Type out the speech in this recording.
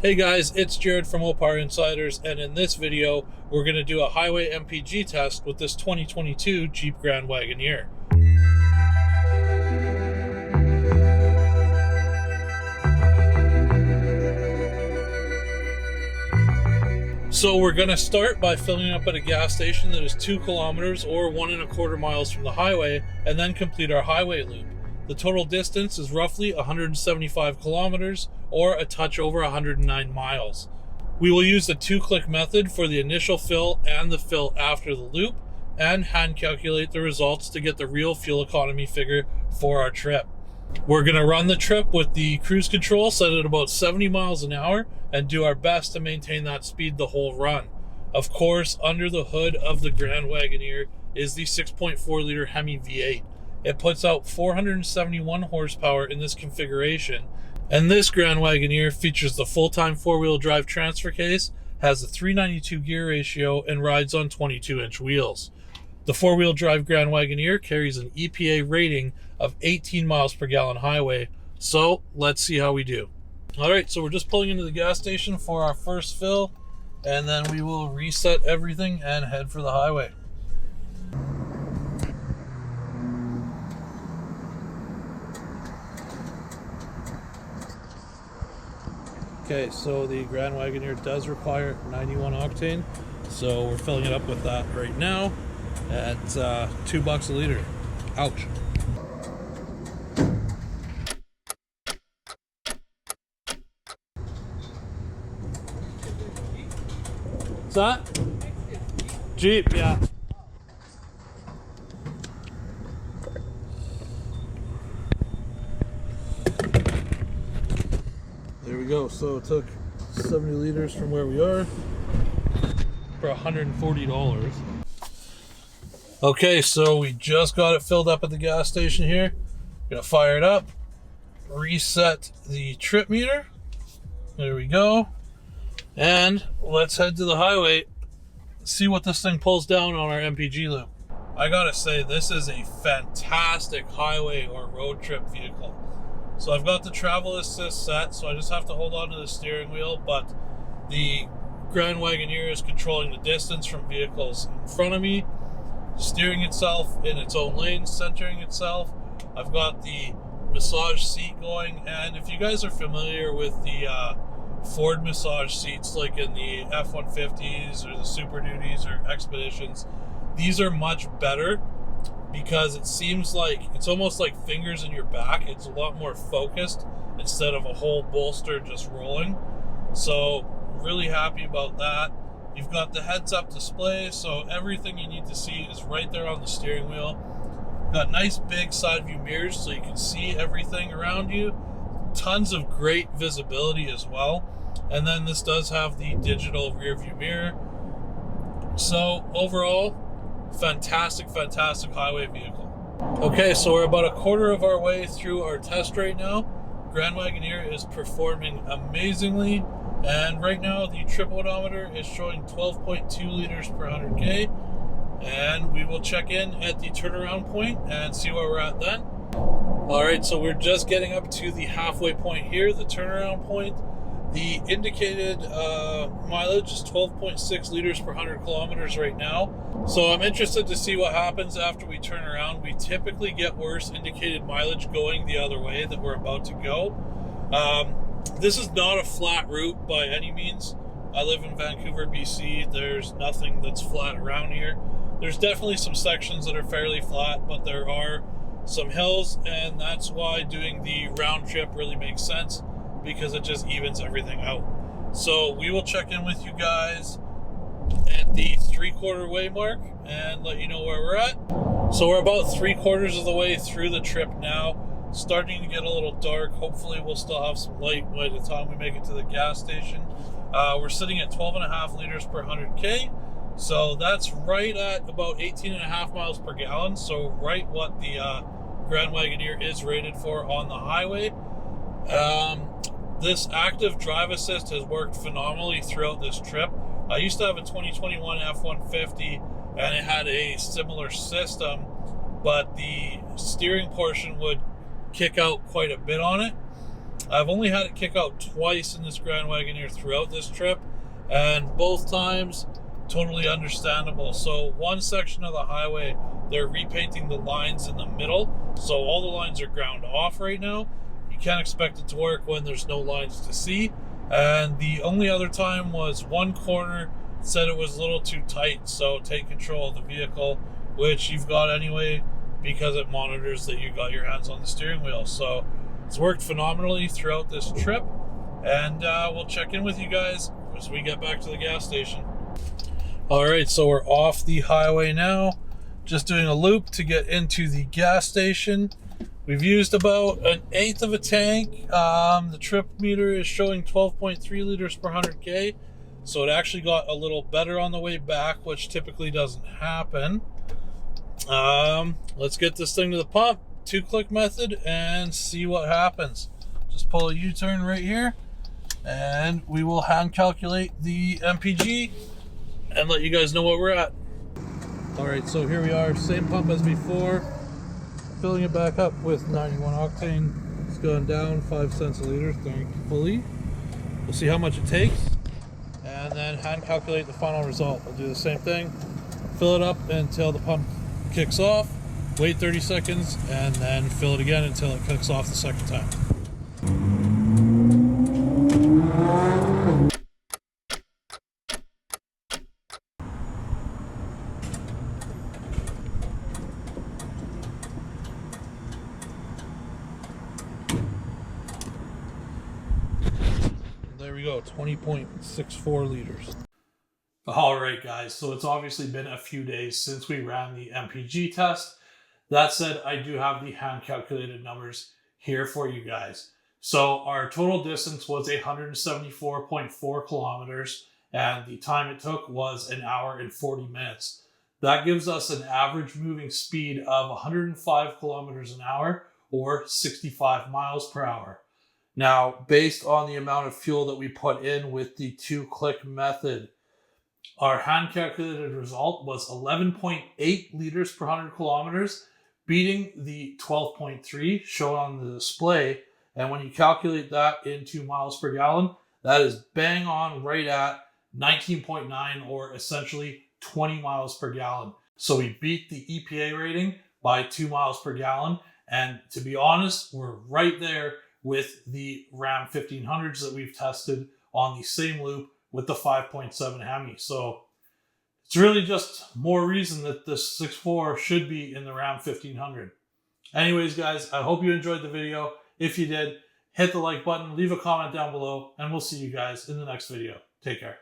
Hey guys, it's Jared from Opar Insiders, and in this video, we're going to do a highway Mpg test with this 2022 Jeep Grand Wagoneer. So we're going to start by filling up at a gas station that is 2 kilometers or 1.25 miles from the highway, and then complete our highway loop. The total distance is roughly 175 kilometers or a touch over 109 miles. We will use the 2-click method for the initial fill and the fill after the loop, and hand calculate the results to get the real fuel economy figure for our trip. We're going to run the trip with the cruise control set at about 70 miles an hour and do our best to maintain that speed the whole run. Of course, under the hood of the Grand Wagoneer is the 6.4 liter Hemi V8. It puts out 471 horsepower in this configuration, and this Grand Wagoneer features the full-time 4-wheel drive transfer case, has a 392 gear ratio, and rides on 22-inch wheels. The 4-wheel drive Grand Wagoneer carries an EPA rating of 18 miles per gallon highway, so let's see how we do. Alright, so we're just pulling into the gas station for our first fill, and then we will reset everything and head for the highway. Okay, so the Grand Wagoneer does require 91 octane, so we're filling it up with that right now at $2 a liter. Ouch. What's that? Jeep, yeah. There we go. So it took 70 liters from where we are for $140. Okay, so we just got it filled up at the gas station here. Gonna fire it up, reset the trip meter. There we go. And let's head to the highway, see what this thing pulls down on our Mpg loop. I gotta say, this is a fantastic highway or road trip vehicle. So I've got the travel assist set, so I just have to hold on to the steering wheel, but the Grand Wagoneer is controlling the distance from vehicles in front of me, steering itself in its own lane, centering itself. I've got the massage seat going, and if you guys are familiar with the Ford massage seats like in the F-150s or the Super Duties or Expeditions, these are much better because it seems like it's almost like fingers in your back. It's a lot more focused instead of a whole bolster just rolling. So really happy about that. You've got the heads-up display, so everything you need to see is right there on the steering wheel. Got nice big side view mirrors so you can see everything around you. Tons of great visibility as well. And then this does have the digital rear view mirror. So overall, fantastic highway vehicle. Okay, so we're about a quarter of our way through our test right now. Grand Wagoneer is performing amazingly, and right now the trip odometer is showing 12.2 liters per 100k, and we will check in at the turnaround point and see where we're at then. Alright, so we're just getting up to the halfway point here, the turnaround point. The indicated mileage is 12.6 liters per 100 kilometers right now. So I'm interested to see what happens after we turn around. We typically get worse indicated mileage going the other way that we're about to go. This is not a flat route by any means. I live in Vancouver, BC. There's nothing that's flat around here. There's definitely some sections that are fairly flat, but there are some hills, and that's why doing the round trip really makes sense, because it just evens everything out. So we will check in with you guys at the 3/4 way mark and let you know where we're at. So we're about 3/4 of the way through the trip now. Starting to get a little dark. Hopefully we'll still have some light by the time we make it to the gas station. We're sitting at 12.5 liters per 100k. So that's right at about 18.5 miles per gallon. So right what the Grand Wagoneer is rated for on the highway. This active drive assist has worked phenomenally throughout this trip. I used to have a 2021 F-150 and it had a similar system, but the steering portion would kick out quite a bit on it. I've only had it kick out twice in this Grand Wagoneer throughout this trip, and both times totally understandable. So one section of the highway, they're repainting the lines in the middle, so all the lines are ground off right now. You can't expect it to work when there's no lines to see. And the only other time was one corner said it was a little too tight, so take control of the vehicle, which you've got anyway because it monitors that you got your hands on the steering wheel. So it's worked phenomenally throughout this trip, and we'll check in with you guys as we get back to the gas station. All right, so we're off the highway now, just doing a loop to get into the gas station. We've used about 1/8 of a tank. The trip meter is showing 12.3 liters per 100K, so it actually got a little better on the way back, which typically doesn't happen. Let's get this thing to the pump, 2-click method, and see what happens. Just pull a U-turn right here, and we will hand calculate the MPG and let you guys know what we're at. All right, so here we are, same pump as before. Filling it back up with 91 octane. It's going down 5 cents a liter, thankfully. We'll see how much it takes, and then hand calculate the final result. We'll do the same thing. Fill it up until the pump kicks off, wait 30 seconds, and then fill it again until it kicks off the second time. There we go, 20.64 liters. All right, guys, so it's obviously been a few days since we ran the Mpg test. That said, I do have the hand calculated numbers here for you guys. So our total distance was 174.4 kilometers, and the time it took was 1 hour and 40 minutes. That gives us an average moving speed of 105 kilometers an hour, or 65 miles per hour. Now, based on the amount of fuel that we put in with the 2-click method, our hand calculated result was 11.8 liters per 100 kilometers, beating the 12.3 shown on the display. And when you calculate that into miles per gallon, that is bang on right at 19.9, or essentially 20 miles per gallon. So we beat the EPA rating by 2 miles per gallon. And to be honest, we're right there with the Ram 1500s that we've tested on the same loop with the 5.7 Hemi. So it's really just more reason that this 6.4 should be in the Ram 1500. Anyways, guys, I hope you enjoyed the video. If you did, hit the like button, leave a comment down below, and we'll see you guys in the next video. Take care.